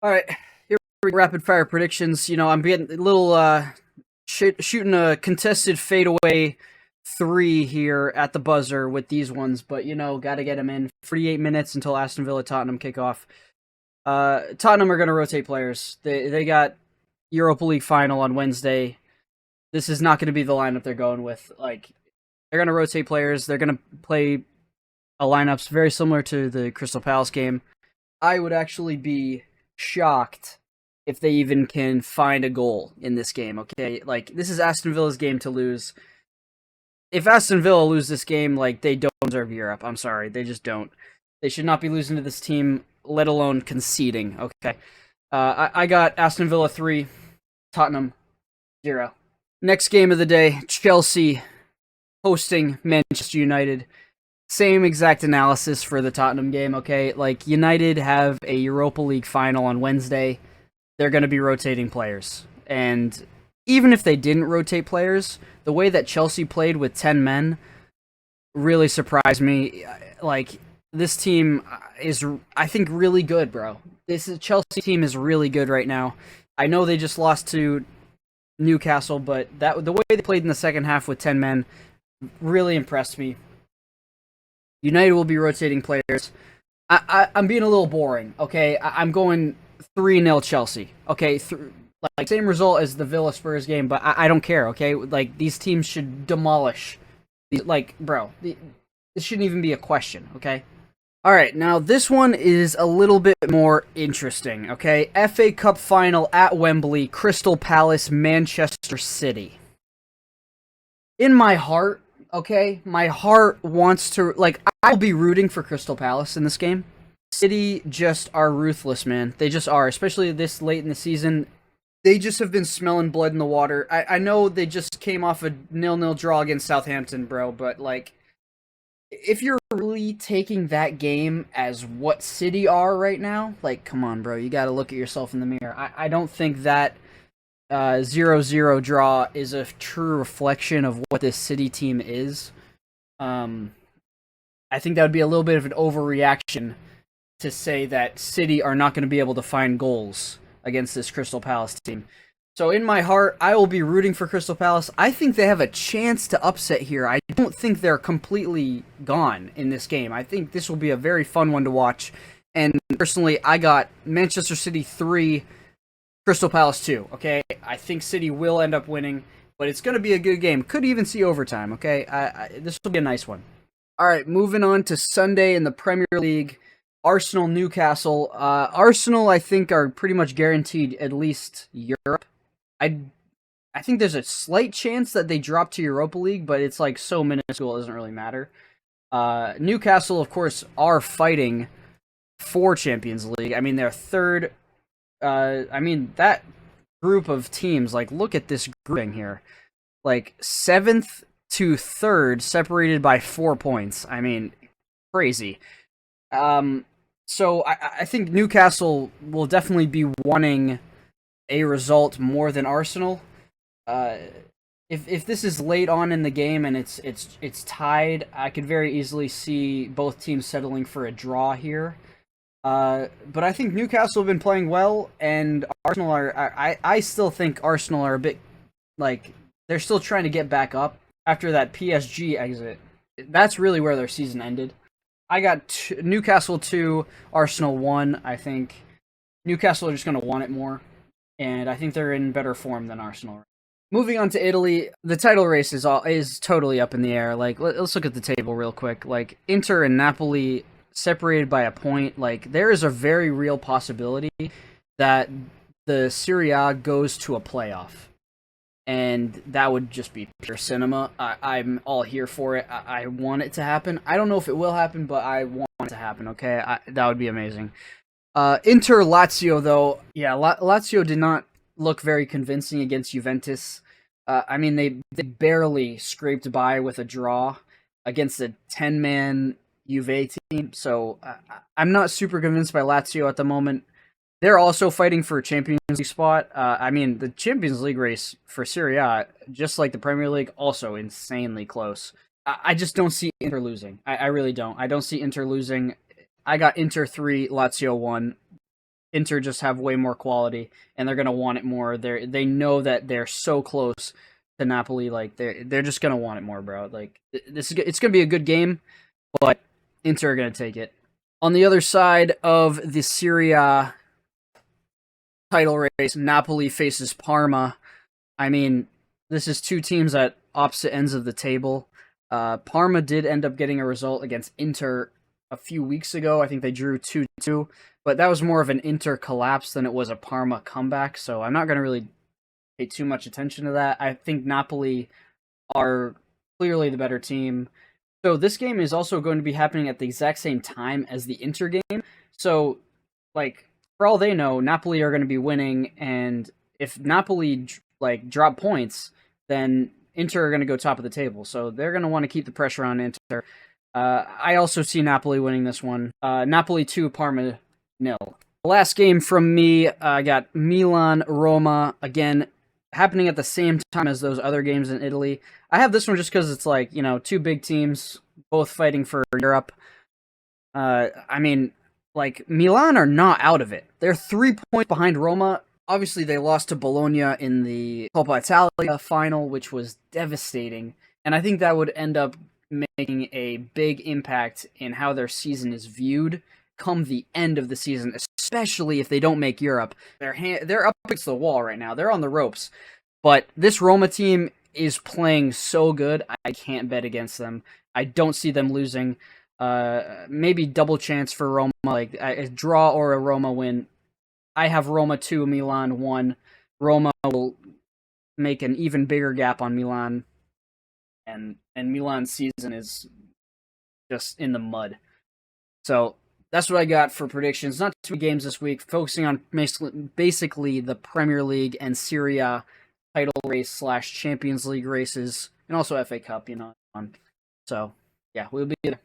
All right, here we go, rapid fire predictions. I'm getting a little shooting a contested fadeaway three here at the buzzer with these ones, but got to get them in. 48 minutes until Aston Villa Tottenham kickoff. Tottenham are going to rotate players. They got Europa League final on Wednesday. This is not going to be the lineup they're going with. Like, they're going to rotate players. They're going to play a lineups very similar to the Crystal Palace game. I would actually be shocked if they even can find a goal in this game, okay? Like, this is Aston Villa's game to lose. If Aston Villa lose this game, like, they don't deserve Europe. I'm sorry. They just don't. They should not be losing to this team, let alone conceding, okay? I got Aston Villa 3, Tottenham 0. Next game of the day, Chelsea hosting Manchester United. Same exact analysis for the Tottenham game, okay? Like, United have a Europa League final on Wednesday. They're going to be rotating players. And even if they didn't rotate players, the way that Chelsea played with 10 men really surprised me. Like, this team is, I think, really good, bro. This Chelsea team is really good right now. I know they just lost to Newcastle, but the way they played in the second half with 10 men really impressed me. United will be rotating players. I'm being a little boring, okay? I'm going 3-0 Chelsea, okay? Like, same result as the Villa Spurs game, but I don't care, okay? Like, these teams should demolish. Like, bro, this shouldn't even be a question, okay? All right, now this one is a little bit more interesting, okay? FA Cup final at Wembley, Crystal Palace, Manchester City. In my heart, okay, my heart wants to, like, I'll be rooting for Crystal Palace in this game. City just are ruthless, man. They just are, especially this late in the season. They just have been smelling blood in the water. I know they just came off a 0-0 draw against Southampton, bro, but, like, if you're really taking that game as what City are right now, like, come on, bro, you gotta look at yourself in the mirror. I don't think that 0-0 draw is a true reflection of what this City team is. I think that would be a little bit of an overreaction to say that City are not going to be able to find goals against this Crystal Palace team. So in my heart, I will be rooting for Crystal Palace. I think they have a chance to upset here. I don't think they're completely gone in this game. I think this will be a very fun one to watch. And personally, I got Manchester City 3, Crystal Palace 2, okay? I think City will end up winning, but it's going to be a good game. Could even see overtime, okay? This will be a nice one. All right, moving on to Sunday in the Premier League. Arsenal, Newcastle. Arsenal, I think, are pretty much guaranteed at least Europe. I think there's a slight chance that they drop to Europa League, but it's like so minuscule it doesn't really matter. Newcastle, of course, are fighting for Champions League. I mean, they're third. That group of teams, like, look at this grouping here. Like, 7th to 3rd, separated by 4 points. I mean, crazy. So I think Newcastle will definitely be wanting a result more than Arsenal. If this is late on in the game and it's tied, I could very easily see both teams settling for a draw here. But I think Newcastle have been playing well, and Arsenal I still think Arsenal are a bit, like, they're still trying to get back up after that PSG exit. That's really where their season ended. I got Newcastle 2, Arsenal 1. I think Newcastle are just going to want it more, and I think they're in better form than Arsenal. Moving on to Italy, the title race is totally up in the air. Like, let's look at the table real quick. Like, Inter and Napoli separated by a point. Like, there is a very real possibility that the Serie A goes to a playoff. And that would just be pure cinema. I'm all here for it. I want it to happen. I don't know if it will happen, but I want it to happen, okay? That would be amazing. Inter Lazio, though. Yeah, Lazio did not look very convincing against Juventus. They barely scraped by with a draw against a 10-man Juve team. So I'm not super convinced by Lazio at the moment. They're also fighting for a Champions League spot. The Champions League race for Serie A, just like the Premier League, also insanely close. I just don't see Inter losing. I really don't. I don't see Inter losing. I got Inter 3, Lazio 1. Inter just have way more quality, and they're gonna want it more. They know that they're so close to Napoli. Like they're just gonna want it more, bro. Like it's gonna be a good game, but Inter are gonna take it. On the other side of the Serie A title race, Napoli faces Parma. I mean, this is two teams at opposite ends of the table. Parma did end up getting a result against Inter a few weeks ago. I think they drew 2-2, but that was more of an Inter collapse than it was a Parma comeback, so I'm not going to really pay too much attention to that. I think Napoli are clearly the better team. So this game is also going to be happening at the exact same time as the Inter game. So, like, for all they know, Napoli are going to be winning, and if Napoli drop points, then Inter are going to go top of the table. So they're going to want to keep the pressure on Inter. I also see Napoli winning this one. Napoli 2, Parma 0. The last game from me, I got Milan-Roma, again, happening at the same time as those other games in Italy. I have this one just because it's like, two big teams, both fighting for Europe. I mean, like, Milan are not out of it. They're 3 points behind Roma. Obviously, they lost to Bologna in the Coppa Italia final, which was devastating. And I think that would end up making a big impact in how their season is viewed come the end of the season, especially if they don't make Europe. They're up against the wall right now. They're on the ropes. But this Roma team is playing so good, I can't bet against them. I don't see them losing. Maybe double chance for Roma, like a draw or a Roma win. I have Roma 2, Milan 1. Roma will make an even bigger gap on Milan, and Milan's season is just in the mud. So that's what I got for predictions. Not too many games this week, focusing on basically the Premier League and Serie A title race / Champions League races, and also FA Cup, So, yeah, we'll be there.